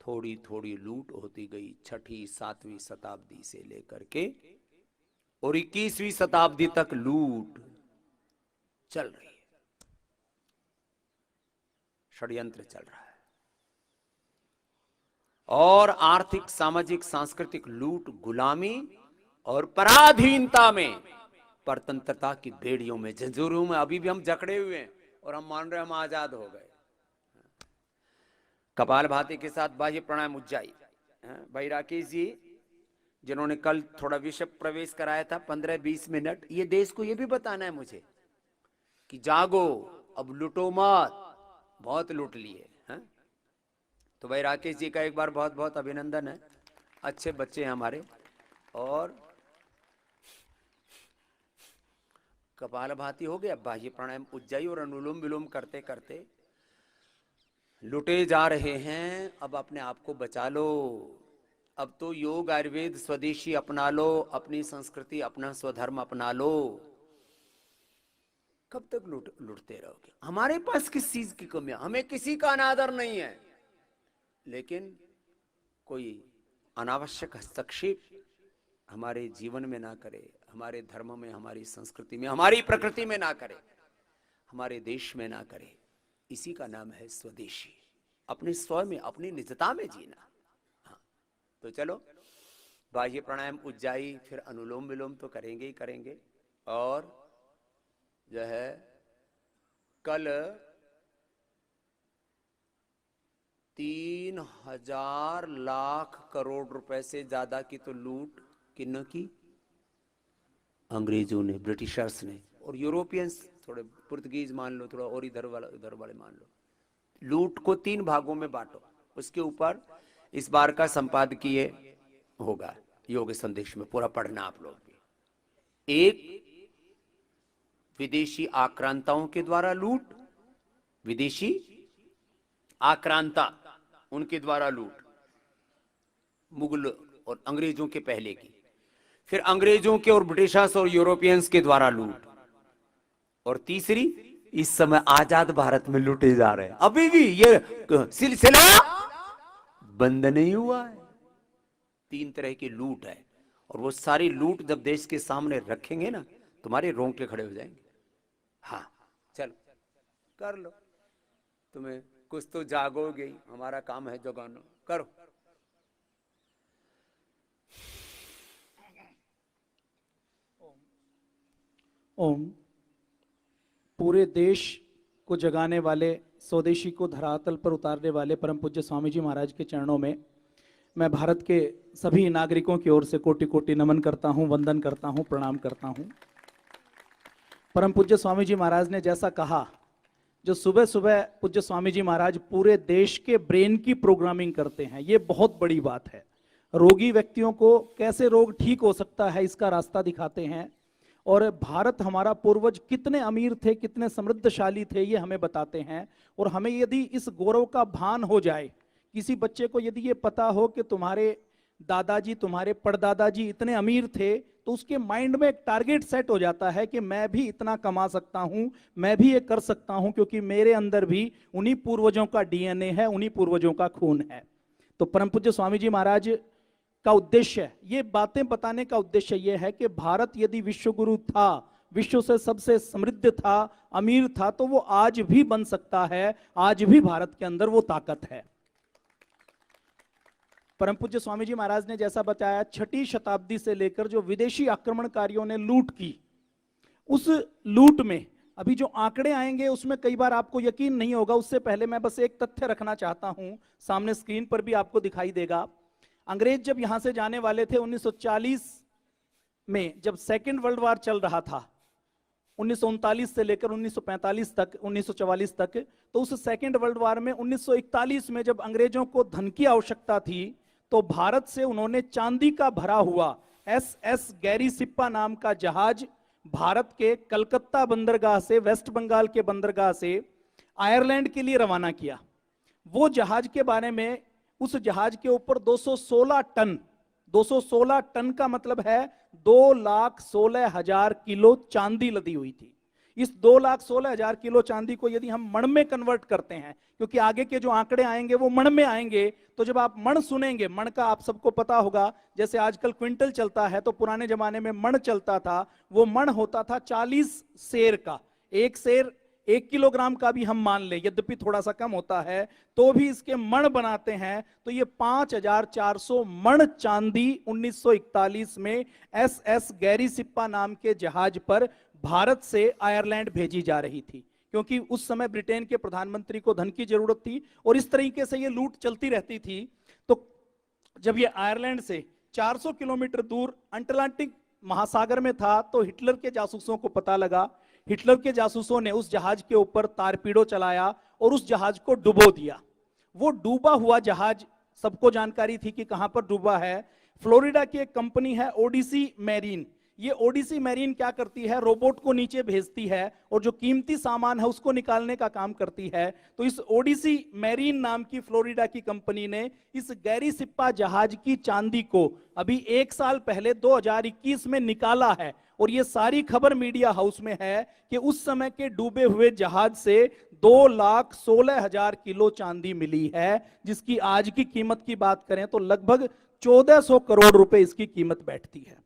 थोड़ी थोड़ी लूट होती गई 6ठी 7वीं शताब्दी से लेकर के और 21वीं शताब्दी तक लूट चल रही है, षड्यंत्र चल रहा है। और आर्थिक, सामाजिक, सांस्कृतिक लूट, गुलामी और पराधीनता में, परतंत्रता की बेड़ियों में, जंजीरों में अभी भी हम जकड़े हुए हैं और हम मान रहे हैं हम आजाद हो गए। कपालभाति के साथ बाह्य प्राणायाम उज्जाई। भाई राकेश जी जिन्होंने कल थोड़ा विषय प्रवेश कराया था 15-20 मिनट, ये देश को ये भी बताना है मुझे कि जागो, अब लूटो मत, बहुत लूट लिए हैं। तो भाई राकेश जी का एक बार बहुत बहुत अभिनंदन है, अच्छे बच्चे हैं हमारे। और कपालभाति हो गया, बाह्य प्राणायाम उज्जाई और अनुलोम विलोम करते करते लुटे जा रहे हैं। अब अपने आप को बचा लो, अब तो योग आयुर्वेद स्वदेशी अपना लो, अपनी संस्कृति अपना स्वधर्म अपना लो। कब तक लुटते रहोगे? हमारे पास किस चीज की कमी है? हमें किसी का अनादर नहीं है, लेकिन कोई अनावश्यक हस्तक्षेप हमारे जीवन में ना करे, हमारे धर्म में, हमारी संस्कृति में, हमारी प्रकृति में ना करे, हमारे देश में ना करे। इसी का नाम है स्वदेशी, अपने स्व में, अपनी निजता में जीना। हाँ, तो चलो बाह्य प्राणायाम उज्जाई, फिर अनुलोम विलोम तो करेंगे ही करेंगे। और जो है कल 3,000 लाख करोड़ रुपए से ज्यादा की तो लूट किन की? अंग्रेजों ने, ब्रिटिशर्स ने और यूरोपियंस, थोड़े पुर्तगीज मान लो, थोड़ा और इधर वाले मान लो। लूट को 3 भागों में बांटो। उसके ऊपर इस बार का संपादकीय होगा योग संदेश में, पूरा पढ़ना आप लोग भी। एक, विदेशी आक्रांताओं के द्वारा लूट, विदेशी आक्रांता उनके द्वारा लूट, मुगल और अंग्रेजों के पहले की, फिर अंग्रेजों के और ब्रिटिशर्स और यूरोपियंस के द्वारा लूट, और तीसरी इस समय आजाद भारत में लूटे जा रहे हैं। अभी भी ये सिलसिला बंद नहीं हुआ है। 3 तरह की लूट है, और वो सारी लूट जब देश के सामने रखेंगे ना, तुम्हारे रोंगटे खड़े हो जाएंगे। हाँ चलो कर लो, तुम्हें कुछ तो जागोगे ही, हमारा काम है जगाना, करो। ओम। पूरे देश को जगाने वाले, स्वदेशी को धरातल पर उतारने वाले परम पूज्य स्वामी जी महाराज के चरणों में मैं भारत के सभी नागरिकों की ओर से कोटि कोटि नमन करता हूं, वंदन करता हूं, प्रणाम करता हूं। परम पूज्य स्वामी जी महाराज ने जैसा कहा, जो सुबह सुबह पूज्य स्वामी जी महाराज पूरे देश के ब्रेन की प्रोग्रामिंग करते हैं, ये बहुत बड़ी बात है। रोगी व्यक्तियों को कैसे रोग ठीक हो सकता है इसका रास्ता दिखाते हैं, और भारत हमारा पूर्वज कितने अमीर थे, कितने समृद्धशाली थे, ये हमें बताते हैं। और हमें यदि इस गौरव का भान हो जाए, किसी बच्चे को यदि ये पता हो कि तुम्हारे दादाजी, तुम्हारे परदादाजी इतने अमीर थे, तो उसके माइंड में एक टारगेट सेट हो जाता है कि मैं भी इतना कमा सकता हूं, मैं भी ये कर सकता हूं, क्योंकि मेरे अंदर भी उन्हीं पूर्वजों का डीएनए है, उन्हीं पूर्वजों का खून है। तो परम पूज्य स्वामी जी महाराज का उद्देश्य, ये बातें बताने का उद्देश्य ये है कि भारत यदि विश्व गुरु था, विश्व से सबसे समृद्ध था, अमीर था, तो वो आज भी बन सकता है, आज भी भारत के अंदर वो ताकत है। परम पूज्य स्वामी जी महाराज ने जैसा बताया, 6ठी शताब्दी से लेकर जो विदेशी आक्रमणकारियों ने लूट की, उस लूट में अभी जो आंकड़े आएंगे उसमें कई बार आपको यकीन नहीं होगा। उससे पहले मैं बस एक तथ्य रखना चाहता हूं, सामने स्क्रीन पर भी आपको दिखाई देगा। अंग्रेज जब यहां से जाने वाले थे 1940 में, जब सेकेंड वर्ल्ड वॉर चल रहा था 1939 से लेकर 1945 तक, 1944 तक, तो उस सेकेंड वर्ल्ड वॉर में 1941 में जब अंग्रेजों को धन की आवश्यकता थी, तो भारत से उन्होंने चांदी का भरा हुआ SS गैरी सिप्पा नाम का जहाज भारत के कलकत्ता बंदरगाह से, वेस्ट बंगाल के बंदरगाह से आयरलैंड के लिए रवाना किया। वो जहाज के बारे में, उस जहाज के ऊपर 216 टन, 216 टन का मतलब है 2,16,000 किलो चांदी लदी हुई थी। इस 2,16,000 किलो चांदी को यदि हम मण में कन्वर्ट करते हैं, क्योंकि आगे के जो आंकड़े आएंगे वो मण में आएंगे, तो जब आप मण सुनेंगे, मण का आप सबको पता होगा, जैसे आजकल क्विंटल चलता है तो पुराने जमाने में मण चलता था। वो मण होता था 40 सेर का। एक सेर 1 किलोग्राम का भी हम मान ले, यद्यपि थोड़ा सा कम होता है, तो भी इसके मण बनाते हैं। तो ये 5,400 मण चांदी 1941 में SS गैरी सिप्पा नाम के जहाज पर भारत से आयरलैंड भेजी जा रही थी, क्योंकि उस समय ब्रिटेन के प्रधानमंत्री को धन की जरूरत थी और इस तरीके से ये लूट चलती रहती थी। तो जब ये आयरलैंड से 400 किलोमीटर दूर अटलांटिक महासागर में था, तो हिटलर के जासूसों को पता लगा। हिटलर के जासूसों ने उस जहाज के ऊपर तारपीड़ो चलाया और उस जहाज को डुबो दिया। वो डूबा हुआ जहाज, सबको जानकारी थी कि कहां पर डूबा है। फ्लोरिडा की एक कंपनी है ओडिसी मैरीन। ये ओडिसी मैरीन क्या करती है, रोबोट को नीचे भेजती है और जो कीमती सामान है उसको निकालने का काम करती है। तो इस ओडिसी मैरीन नाम की फ्लोरिडा की कंपनी ने इस गैरी सिप्पा जहाज की चांदी को अभी 1 साल पहले 2021 में निकाला है। और ये सारी खबर मीडिया हाउस में है कि उस समय के डूबे हुए जहाज से 2,16,000 किलो चांदी मिली है, जिसकी आज की कीमत की बात करें तो लगभग 1,400 करोड़ रुपए इसकी कीमत बैठती है।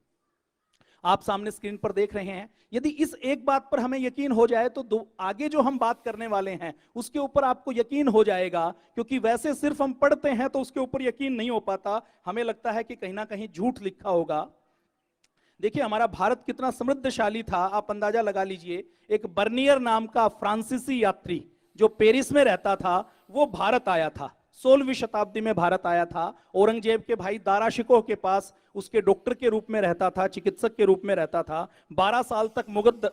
आप सामने स्क्रीन पर देख रहे हैं। यदि इस एक बात पर हमें यकीन हो जाए तो आगे जो हम बात करने वाले हैं उसके ऊपर आपको यकीन हो जाएगा, क्योंकि वैसे सिर्फ हम पढ़ते हैं तो उसके ऊपर यकीन नहीं हो पाता। हमें लगता है कि कहीं ना कहीं झूठ लिखा होगा। देखिए हमारा भारत कितना समृद्धशाली था, आप अंदाजा लगा लीजिए। एक बर्नियर नाम का फ्रांसीसी यात्री जो पेरिस में रहता था, वो भारत आया था, 16वीं शताब्दी में भारत आया था। औरंगजेब के भाई दारा शिकोह के पास उसके डॉक्टर के रूप में रहता था, चिकित्सक के रूप में रहता था। 12 साल तक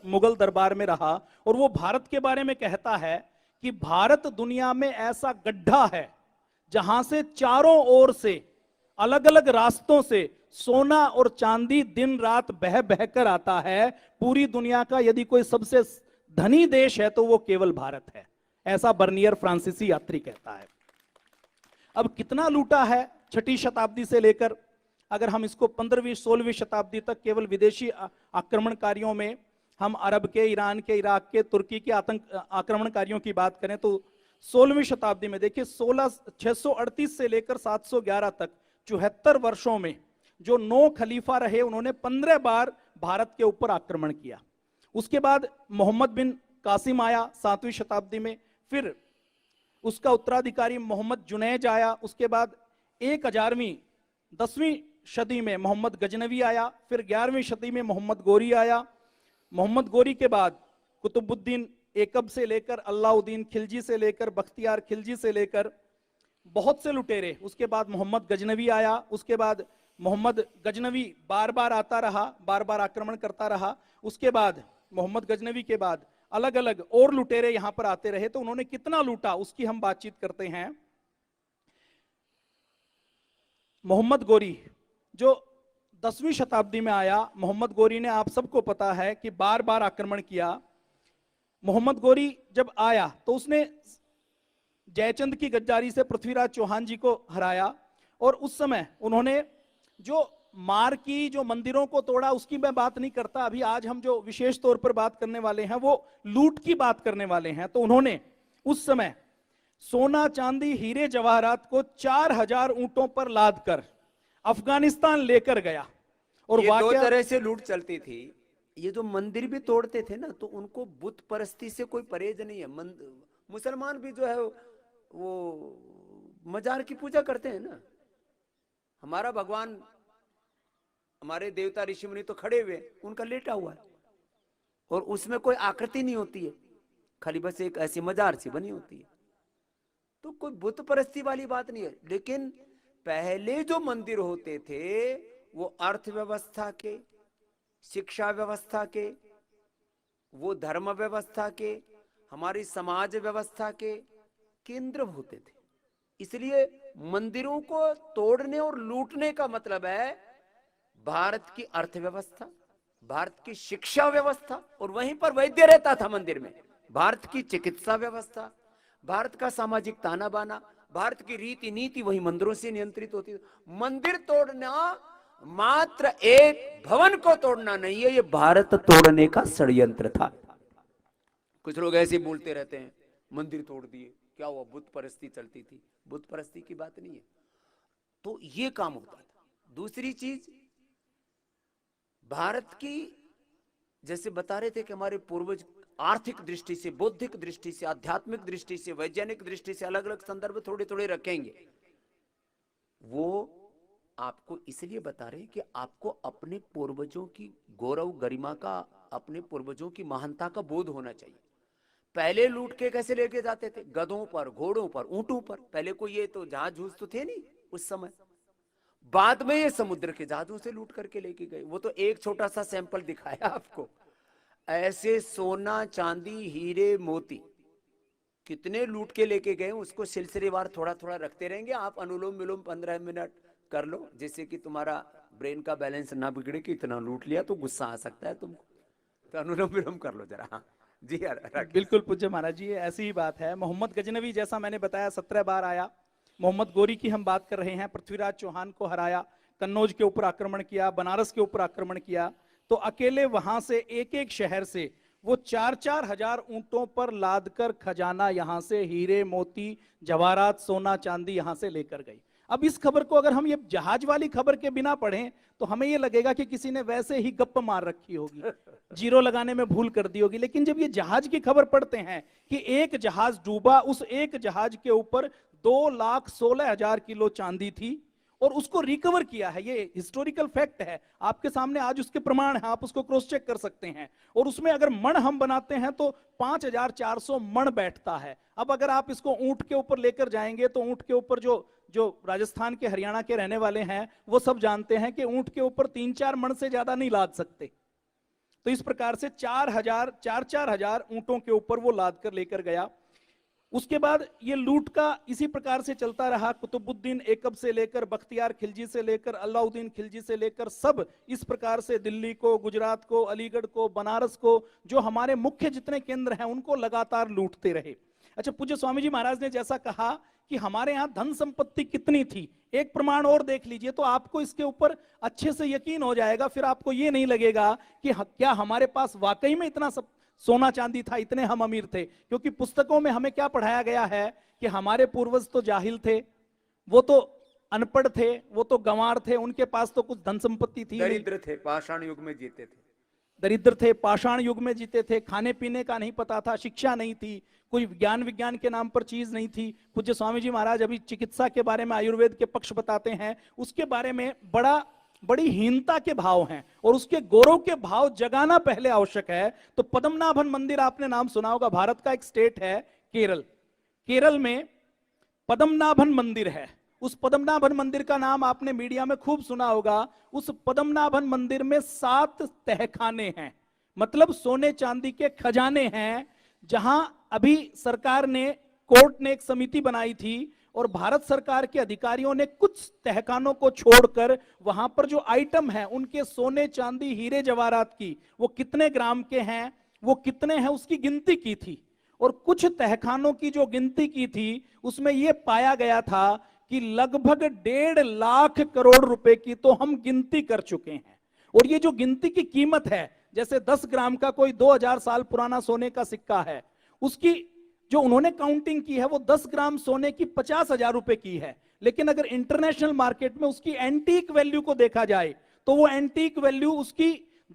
मुगल दरबार में रहा और वो भारत के बारे में कहता है कि भारत दुनिया में ऐसा गड्ढा है जहां से चारों ओर से अलग अलग रास्तों से सोना और चांदी दिन रात बह बहकर आता है। पूरी दुनिया का यदि कोई सबसे धनी देश है तो वो केवल भारत है, ऐसा बर्नियर फ्रांसीसी यात्री कहता है। अब कितना लूटा है 6ठी शताब्दी से लेकर, अगर हम इसको 15वीं 16वीं शताब्दी तक केवल विदेशी आक्रमणकारियों में, हम अरब के, ईरान के, इराक के, तुर्की के आक्रमणकारियों की बात करें तो 16वीं शताब्दी में देखिए 638 से लेकर 711 तक 74 वर्षों में जो 9 खलीफा रहे, उन्होंने 15 बार भारत के ऊपर आक्रमण किया। उसके बाद मोहम्मद बिन कासिम आया 7वीं शताब्दी में, फिर उसका उत्तराधिकारी मोहम्मद जुनैज आया। उसके बाद 10वीं सदी में मोहम्मद गजनवी आया, फिर 11वीं सदी में मोहम्मद गोरी आया। मोहम्मद गोरी के बाद कुतुबुद्दीन एकब से लेकर अलाउद्दीन खिलजी से लेकर बख्तियार खिलजी से लेकर बहुत से लुटेरे। उसके बाद मोहम्मद गजनवी आया। उसके बाद मोहम्मद गजनवी बार बार आता रहा, बार बार आक्रमण करता रहा। उसके बाद मोहम्मद गजनवी के बाद अलग अलग और लुटेरे यहां पर आते रहे। तो उन्होंने कितना लूटा उसकी हम बातचीत करते हैं। मोहम्मद गोरी जो 10वीं शताब्दी में आया, मोहम्मद गोरी ने, आप सबको पता है कि बार बार आक्रमण किया। मोहम्मद गोरी जब आया तो उसने जयचंद की गद्दारी से पृथ्वीराज चौहान जी को हराया और उस समय उन्होंने जो मार की, जो मंदिरों को तोड़ा, उसकी मैं बात नहीं करता। अभी आज हम जो विशेष तौर पर बात करने वाले हैं वो लूट की बात करने वाले हैं। तो उन्होंने उस समय सोना चांदी हीरे जवाहरात को 4000 ऊंटों पर लाद कर अफगानिस्तान लेकर गया। और ये 2 तरह से लूट चलती थी। ये जो मंदिर भी तोड़ते थे ना, तो उनको बुत परस्ती से कोई परहेज नहीं है। मुसलमान भी जो है वो मजार की पूजा करते हैं ना। हमारा भगवान, हमारे देवता ऋषि मुनि तो खड़े हुए, उनका लेटा हुआ है और उसमें कोई आकृति नहीं होती है, खाली बस एक ऐसी मजार सी बनी होती है। तो कोई बुत परस्ती वाली बात नहीं है। लेकिन पहले जो मंदिर होते थे वो अर्थव्यवस्था के, शिक्षा व्यवस्था के, वो धर्म व्यवस्था के, हमारी समाज व्यवस्था के केंद्र होते थे। इसलिए मंदिरों को तोड़ने और लूटने का मतलब है भारत की अर्थव्यवस्था, भारत की शिक्षा व्यवस्था, और वहीं पर वैद्य रहता था मंदिर में, भारत की चिकित्सा व्यवस्था, भारत का सामाजिक ताना बाना, भारत की रीति नीति वही मंदिरों से नियंत्रित होती है। मंदिर तोड़ना मात्र एक भवन को तोड़ना नहीं है, ये भारत तोड़ने का षड्यंत्र था। कुछ लोग ऐसे बोलते रहते हैं मंदिर तोड़ दिए, क्या हुआ, बुत परस्ती चलती थी। बुत परस्ती की बात नहीं है। तो ये काम होता था। दूसरी चीज, भारत की, जैसे बता रहे थे कि हमारे पूर्वज आर्थिक दृष्टि से, बौद्धिक दृष्टि से, आध्यात्मिक दृष्टि से, वैज्ञानिक दृष्टि से अलग अलग संदर्भ थोड़े थोड़े रखेंगे। वो आपको इसलिए बता रहे हैं कि आपको अपने पूर्वजों की गौरव गरिमा का, अपने पूर्वजों की महानता का बोध होना चाहिए। पहले लूट के कैसे लेके जाते थे? गधों पर, घोड़ों पर, ऊंटों पर। पहले कोई ये तो जहाज जूझ तो थे नहीं उस समय। बाद में ये समुद्र के जहाजों से लूट करके लेके गए। वो तो एक छोटा सा सैंपल दिखाया आपको। ऐसे सोना, चांदी, हीरे, मोती कितने लूट के लेके गए, उसको सिलसिलेवार थोड़ा थोड़ा रखते रहेंगे। आप अनुलोम विलोम 15 मिनट कर लो, जिससे कि तुम्हारा ब्रेन का बैलेंस ना बिगड़े कि इतना लूट लिया तो गुस्सा आ सकता है तुमको। तो अनुलोम विलोम कर लो जरा। हाँ जी राकेश। बिल्कुल पूज्य महाराज जी, ऐसी ही बात है। मोहम्मद गजनवी जैसा मैंने बताया 17 बार आया। मोहम्मद गोरी की हम बात कर रहे हैं, पृथ्वीराज चौहान को हराया, कन्नौज के ऊपर आक्रमण किया, बनारस के ऊपर आक्रमण किया। तो अकेले वहां से एक एक शहर से वो 4-4 हजार ऊंटों पर लादकर खजाना, यहां से हीरे मोती जवाहरात सोना चांदी यहां से लेकर गई। अब इस खबर को अगर हम ये जहाज वाली खबर के बिना पढ़ें तो हमें ये लगेगा कि किसी ने वैसे ही गप्प मार रखी होगी, जीरो लगाने में भूल कर दी होगी। लेकिन जब ये जहाज की खबर पढ़ते हैं कि एक जहाज डूबा, उस एक जहाज के ऊपर 2,16,000 किलो चांदी थी और उसको रिकवर किया है, ये हिस्टोरिकल फैक्ट है आपके सामने, आज उसके प्रमाण है, आप उसको क्रॉस चेक कर सकते हैं। और उसमें अगर मण हम बनाते हैं तो 5,400 मण बैठता है। अब अगर आप इसको ऊंट के ऊपर लेकर जाएंगे तो ऊंट के ऊपर जो जो राजस्थान के, हरियाणा के रहने वाले हैं वो सब जानते हैं कि ऊंट के ऊपर 3-4 मण से ज्यादा नहीं लाद सकते। तो इस प्रकार से 4,000 ऊंटों के ऊपर वो लाद कर लेकर गया। उसके बाद ये लूट का इसी प्रकार से चलता रहा। कुतुबुद्दीन ऐकब से लेकर, बख्तियार खिलजी से लेकर, अलाउद्दीन खिलजी से लेकर, सब इस प्रकार से दिल्ली को, गुजरात को, अलीगढ़ को, बनारस को, जो हमारे मुख्य जितने केंद्र हैं उनको लगातार लूटते रहे। अच्छा, पूज्य स्वामी जी महाराज ने जैसा कहा कि हमारे यहाँ धन संपत्ति कितनी थी, एक प्रमाण और देख लीजिए तो आपको इसके ऊपर अच्छे से यकीन हो जाएगा। फिर आपको ये नहीं लगेगा कि क्या हमारे पास वाकई में इतना सब सोना चांदी था, इतने हम अमीर थे। क्योंकि पुस्तकों में हमें क्या पढ़ाया गया है कि हमारे पूर्वज तो जाहिल थे, वो तो अनपढ़ थे, वो तो गंवार थे, उनके पास तो कुछ धन संपत्ति थी, दरिद्र थे, पाषाण युग में जीते थे, दरिद्र थे, पाषाण युग में जीते थे, खाने पीने का नहीं पता था, शिक्षा नहीं थी, कोई ज्ञान विज्ञान के नाम पर चीज नहीं थी। पूज्य स्वामी जी महाराज अभी चिकित्सा के बारे में, आयुर्वेद के पक्ष बताते हैं, उसके बारे में बड़ी हीनता के भाव हैं और उसके गौरव के भाव जगाना पहले आवश्यक है। तो पद्मनाभन मंदिर आपने नाम सुना होगा, भारत का एक स्टेट है केरल, केरल में पद्मनाभन मंदिर है। उस पद्मनाभन मंदिर का नाम आपने मीडिया में खूब सुना होगा। उस पद्मनाभन मंदिर में 7 तहखाने हैं, मतलब सोने चांदी के खजाने हैं, जहां अभी सरकार ने, कोर्ट ने एक समिति बनाई थी और भारत सरकार के अधिकारियों ने कुछ तहखानों को छोड़कर वहां पर जो आइटम है उनके सोने चांदी हीरे जवाहरात की, वो कितने ग्राम के हैं, वो कितने हैं, उसकी गिनती की थी। और कुछ तहखानों की जो गिनती की थी उसमें यह पाया गया था कि लगभग 1.5 लाख करोड़ रुपए की तो हम गिनती कर चुके हैं। और ये जो गिनती की कीमत है, जैसे 10 ग्राम का कोई 2000 साल पुराना सोने का सिक्का है, उसकी जो उन्होंने काउंटिंग की है वो 10 ग्राम सोने की 50,000 रुपए की है। लेकिन अगर इंटरनेशनल मार्केट में उसकी एंटीक वैल्यू को देखा जाए तो वो एंटीक वैल्यू उसकी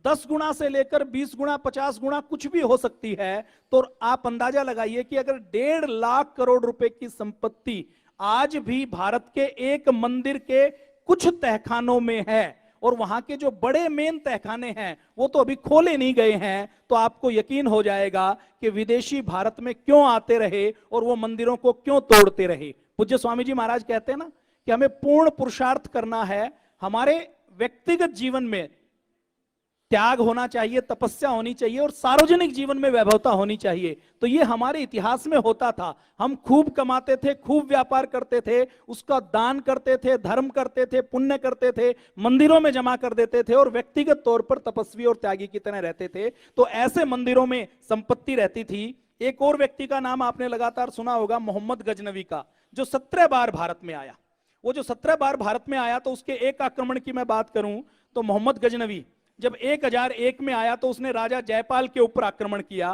10 गुना से लेकर 20 गुना, 50 गुना कुछ भी हो सकती है। तो आप अंदाजा लगाइए कि अगर 1.5 लाख करोड़ रुपए की संपत्ति आज भी भारत के एक मंदिर के कुछ तहखानों में है और वहां के जो बड़े मेन तहखाने हैं वो तो अभी खोले नहीं गए हैं, तो आपको यकीन हो जाएगा कि विदेशी भारत में क्यों आते रहे और वो मंदिरों को क्यों तोड़ते रहे। पूज्य स्वामी जी महाराज कहते हैं ना कि हमें पूर्ण पुरुषार्थ करना है, हमारे व्यक्तिगत जीवन में त्याग होना चाहिए, तपस्या होनी चाहिए और सार्वजनिक जीवन में वैभवता होनी चाहिए। तो ये हमारे इतिहास में होता था। हम खूब कमाते थे, खूब व्यापार करते थे, उसका दान करते थे, धर्म करते थे, पुण्य करते थे, मंदिरों में जमा कर देते थे और व्यक्तिगत तौर पर तपस्वी और त्यागी की तरह रहते थे। तो ऐसे मंदिरों में संपत्ति रहती थी। एक और व्यक्ति का नाम आपने लगातार सुना होगा, मोहम्मद गजनवी का, जो 17 बार भारत में आया। वो जो 17 बार भारत में आया तो उसके एक आक्रमण की मैं बात करूं तो मोहम्मद गजनवी जब 1001 में आया तो उसने राजा जयपाल के ऊपर आक्रमण किया।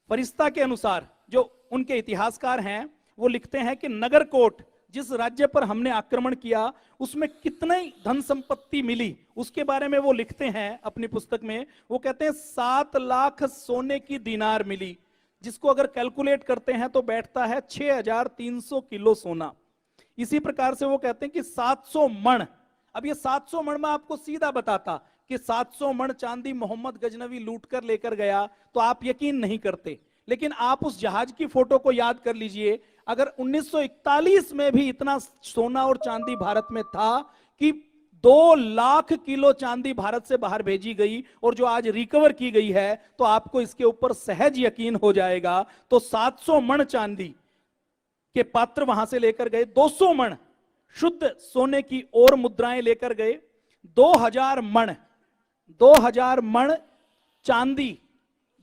फरिश्ता के अनुसार जो उनके इतिहासकार हैं वो लिखते हैं कि नगरकोट जिस राज्य पर हमने आक्रमण किया उसमें कितनी धन संपत्ति मिली उसके बारे में वो लिखते हैं अपनी पुस्तक में। वो कहते हैं 7 लाख सोने की दीनार मिली, जिसको अगर कैलकुलेट करते हैं तो बैठता है 6300 किलो सोना। इसी प्रकार से वो कहते हैं कि 700 मण, अब ये 700 मण में आपको सीधा बताता कि 700 मण चांदी मोहम्मद गजनवी लूट कर लेकर गया तो आप यकीन नहीं करते, लेकिन आप उस जहाज की फोटो को याद कर लीजिए। अगर 1941 में भी इतना सोना और चांदी भारत में था कि 2 लाख किलो चांदी भारत से बाहर भेजी गई और जो आज रिकवर की गई है, तो आपको इसके ऊपर सहज यकीन हो जाएगा। तो 700 मण चांदी के पात्र वहां से लेकर गए, 200 मण शुद्ध सोने की और मुद्राएं लेकर गए, 2000 मण चांदी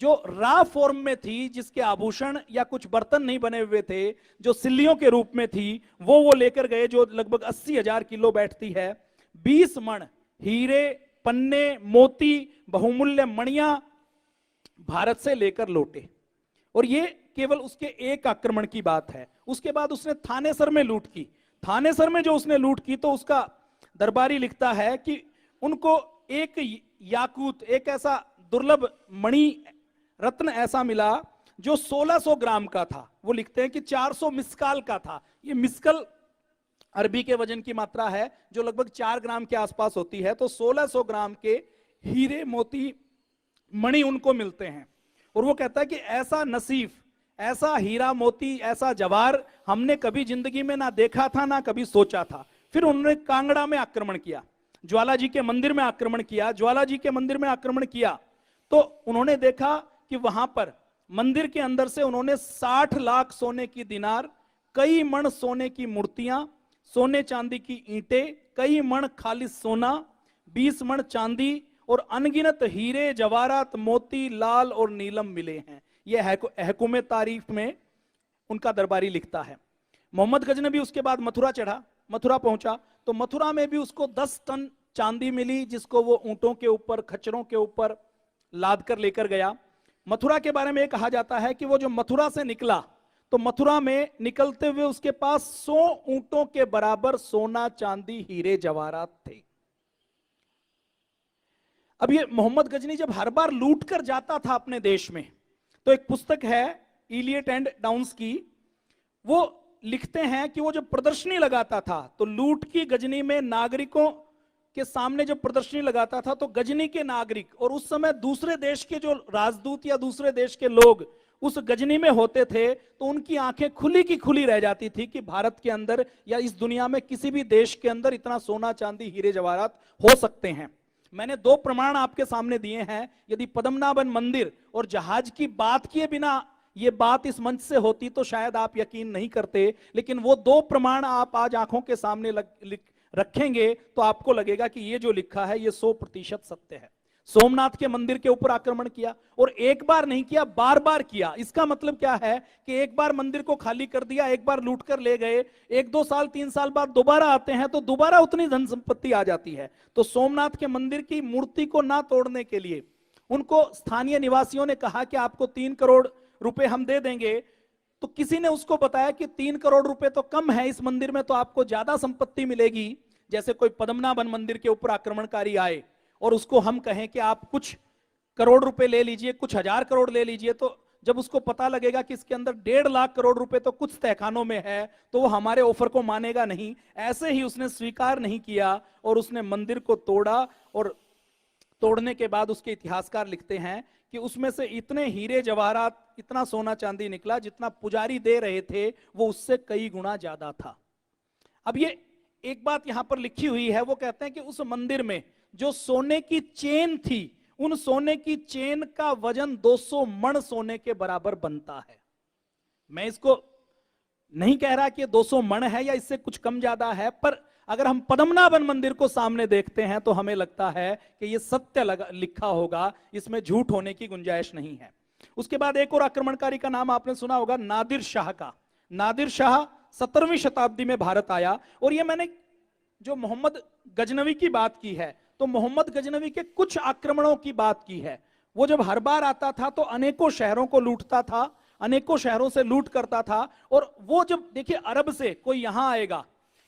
जो रा फॉर्म में थी, जिसके आभूषण या कुछ बर्तन नहीं बने हुए थे, जो सिल्लियों के रूप में थी, वो लेकर गए, जो लगभग 80,000 किलो बैठती है। 20 मण हीरे, पन्ने, मोती, बहुमूल्य मणियां भारत से लेकर लौटे। और ये केवल उसके एक आक्रमण की बात है। उसके बाद उसने थानेसर में लूट की। थानेसर में जो उसने लूट की, तो उसका दरबारी लिखता है कि उनको एक याकूत, एक ऐसा दुर्लभ मणि रत्न ऐसा मिला जो 1600 ग्राम का था। वो लिखते हैं कि 400 मिस्काल का था। ये मिस्कल अरबी के वजन की मात्रा है जो लगभग 4 ग्राम के आसपास होती है। तो 1600 ग्राम के हीरे, मोती, मणि उनको मिलते हैं। और वो कहता है कि ऐसा नसीब, ऐसा हीरा मोती, ऐसा जवाहर हमने कभी जिंदगी में ना देखा था, ना कभी सोचा था। फिर उन्होंने कांगड़ा में आक्रमण किया, ज्वाला जी के मंदिर में आक्रमण किया। ज्वाला जी के मंदिर में आक्रमण किया तो उन्होंने देखा कि वहां पर मंदिर के अंदर से उन्होंने 60 लाख सोने की दिनार, कई मण सोने की मूर्तियां, सोने चांदी की ईंटें, कई मण खालिस सोना, 20 मण चांदी और अनगिनत हीरे, जवाहरात, मोती, लाल और नीलम मिले हैं। यह हकुमे तारीफ में उनका दरबारी लिखता है। मोहम्मद गजनबी उसके बाद मथुरा चढ़ा, मथुरा पहुंचा तो मथुरा में भी उसको 10 टन चांदी मिली, जिसको वो ऊंटों के ऊपर, खच्चरों के ऊपर लाद कर लेकर गया। मथुरा के बारे में कहा जाता है कि वो जो मथुरा से निकला तो मथुरा में निकलते हुए उसके पास 100 ऊंटों के बराबर सोना, चांदी, हीरे, जवाहरात थे। अब ये मोहम्मद गजनी जब हर बार लूट कर जाता था अपने देश में, तो एक पुस्तक है इलियट एंड डाउन्स की, वो लिखते हैं कि वो जब प्रदर्शनी लगाता था तो लूट की गजनी में नागरिकों के सामने जब प्रदर्शनी लगाता था तो गजनी के नागरिक और उस समय दूसरे देश के जो राजदूत या दूसरे देश के लोग उस गजनी में होते थे, तो उनकी आंखें खुली की खुली रह जाती थी कि भारत के अंदर या इस दुनिया में किसी भी देश के अंदर इतना सोना, चांदी, हीरे, जवाहरात हो सकते हैं। मैंने 2 प्रमाण आपके सामने दिए हैं। यदि पद्मनाभन मंदिर और जहाज की बात किए बिना ये बात इस मंच से होती तो शायद आप यकीन नहीं करते, लेकिन वो 2 प्रमाण आप आज आंखों के सामने रखेंगे तो आपको लगेगा कि ये जो लिखा है ये 100% सत्य है। सोमनाथ के मंदिर के ऊपर आक्रमण किया और एक बार नहीं किया, बार बार किया। इसका मतलब क्या है कि एक बार मंदिर को खाली कर दिया, एक बार लूट कर ले गए, 1-2 साल 3 साल बाद दोबारा आते हैं तो दोबारा उतनी धन संपत्ति आ जाती है। तो सोमनाथ के मंदिर की मूर्ति को ना तोड़ने के लिए उनको स्थानीय निवासियों ने कहा कि आपको 3 करोड़ रुपए हम दे देंगे। तो किसी ने उसको बताया कि 3 करोड़ रुपए तो कम है इस मंदिर में, तो आपको ज्यादा संपत्ति मिलेगी। जैसे कोई पद्मनाभन मंदिर के ऊपर आक्रमणकारी आए और उसको हम कहें कि आप कुछ करोड़ रुपए ले लीजिए, कुछ 1000 करोड़ ले लीजिए, तो जब उसको पता लगेगा कि इसके अंदर 1.5 लाख करोड़ रुपए तो कुछ तहखानों में है, तो वो हमारे ऑफर को मानेगा नहीं। ऐसे ही उसने स्वीकार नहीं किया और उसने मंदिर को तोड़ा। और तोड़ने के बाद उसके इतिहासकार लिखते हैं कि उसमें से इतने हीरे, जवाहरात, इतना सोना चांदी निकला जितना पुजारी दे रहे थे वो उससे कई गुना ज्यादा था। अब ये एक बात यहां पर लिखी हुई है, वो कहते हैं कि उस मंदिर में जो सोने की चेन थी, उन सोने की चेन का वजन 200 मण सोने के बराबर बनता है। मैं इसको नहीं कह रहा कि ये 200 मण है या इससे कुछ कम ज्यादा है, पर अगर हम पद्मनाभन मंदिर को सामने देखते हैं तो हमें लगता है कि ये सत्य लिखा होगा, इसमें झूठ होने की गुंजाइश नहीं है। उसके बाद एक और आक्रमणकारी का नाम आपने सुना होगा, नादिर शाह का। नादिर शाह 17वीं शताब्दी में भारत आया। और ये मैंने जो मोहम्मद गजनवी की बात की है, तो मोहम्मद गजनवी के कुछ आक्रमणों की बात की है। वो जब हर बार आता था तो अनेकों शहरों को लूटता था, अनेकों शहरों से लूट करता था। और वो जब देखिए अरब से कोई यहां आएगा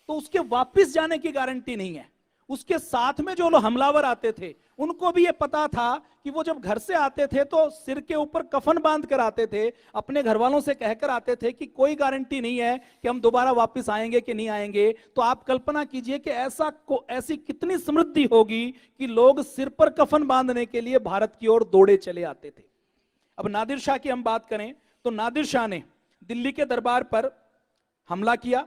तो उसके वापस जाने की गारंटी नहीं है। उसके साथ में जो लोग हमलावर आते थे उनको भी ये पता था कि वो जब घर से आते थे तो सिर के ऊपर कफन बांध कर आते थे, अपने घर वालों से कहकर आते थे कि कोई गारंटी नहीं है कि हम दोबारा वापस आएंगे कि नहीं आएंगे। तो आप कल्पना कीजिए कि ऐसी कितनी समृद्धि होगी कि लोग सिर पर कफन बांधने के लिए भारत की ओर दौड़े चले आते थे। अब नादिर शाह की हम बात करें तो नादिर शाह ने दिल्ली के दरबार पर हमला किया।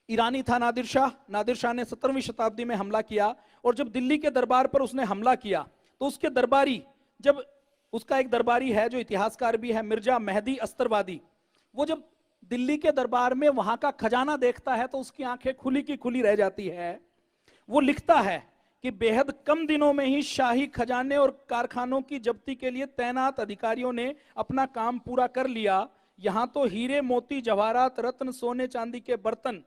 ईरानी था नादिर शाह ने 17वीं शताब्दी में हमला किया। और जब दिल्ली के दरबार पर उसने हमला किया तो उसके दरबारी, जब उसका एक दरबारी है जो इतिहासकार भी है, मिर्जा मेहदी अस्तरवादी, वो जब दिल्ली के दरबार में वहां का खजाना देखता है तो उसकी आंखें खुली की खुली रह जाती है। वो लिखता है कि बेहद कम दिनों में ही शाही खजाने और कारखानों की जब्ती के लिए तैनात अधिकारियों ने अपना काम पूरा कर लिया। यहां तो हीरे मोती जवाहरात रत्न सोने चांदी के बर्तन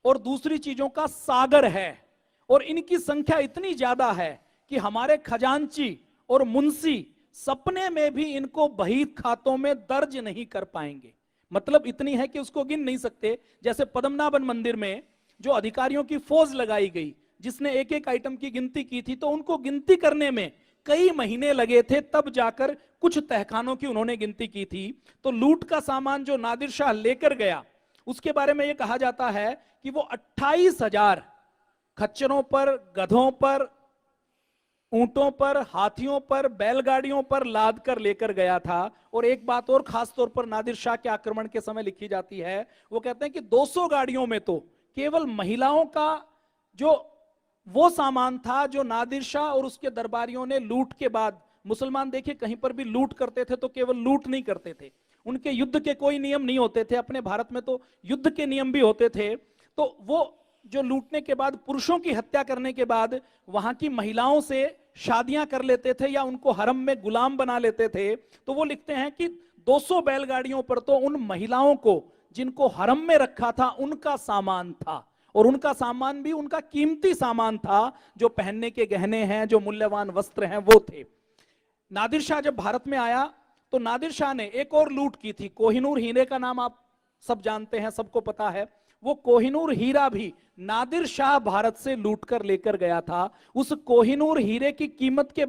और दूसरी चीजों का सागर है, और इनकी संख्या इतनी ज्यादा है कि हमारे खजांची और मुंशी सपने में भी इनको बहीत खातों में दर्ज नहीं कर पाएंगे। मतलब इतनी है कि उसको गिन नहीं सकते। जैसे पद्मनाभन मंदिर में जो अधिकारियों की फौज लगाई गई जिसने एक एक आइटम की गिनती की थी, तो उनको गिनती करने में कई महीने लगे थे, तब जाकर कुछ तहखानों की उन्होंने गिनती की थी। तो लूट का सामान जो नादिर शाह लेकर गया उसके बारे में यह कहा जाता है कि वो 28,000 खच्चरों पर, गधों पर, ऊंटों पर, हाथियों पर, बैलगाड़ियों पर लाद कर लेकर गया था। और एक बात और खास तौर पर नादिर शाह के आक्रमण के समय लिखी जाती है, वो कहते हैं कि 200 गाड़ियों में तो केवल महिलाओं का जो वो सामान था जो नादिर शाह और उसके दरबारियों ने लूट के बाद, मुसलमान देखिए कहीं पर भी लूट करते थे तो केवल लूट नहीं करते थे, उनके युद्ध के कोई नियम नहीं होते थे। अपने भारत में तो युद्ध के नियम भी होते थे। तो वो जो लूटने के बाद, पुरुषों की हत्या करने के बाद वहां की महिलाओं से शादियां कर लेते थे या उनको हरम में गुलाम बना लेते थे। तो वो लिखते हैं कि 200 बैलगाड़ियों पर तो उन महिलाओं को जिनको हरम में रखा था उनका सामान था, और उनका सामान भी उनका कीमती सामान था, जो पहनने के गहने हैं, जो मूल्यवान वस्त्र हैं, वो थे। नादिर शाह जब भारत में आया तो नादिर शाह ने एक और लूट की थी। कोहिनूर हीरे का नाम आप सब जानते हैं, सबको पता है। वो कोहिनूर हीरा भी नादिर शाह भारत से लूट कर लेकर गया था। उस कोहिनूर हीरे की कीमत के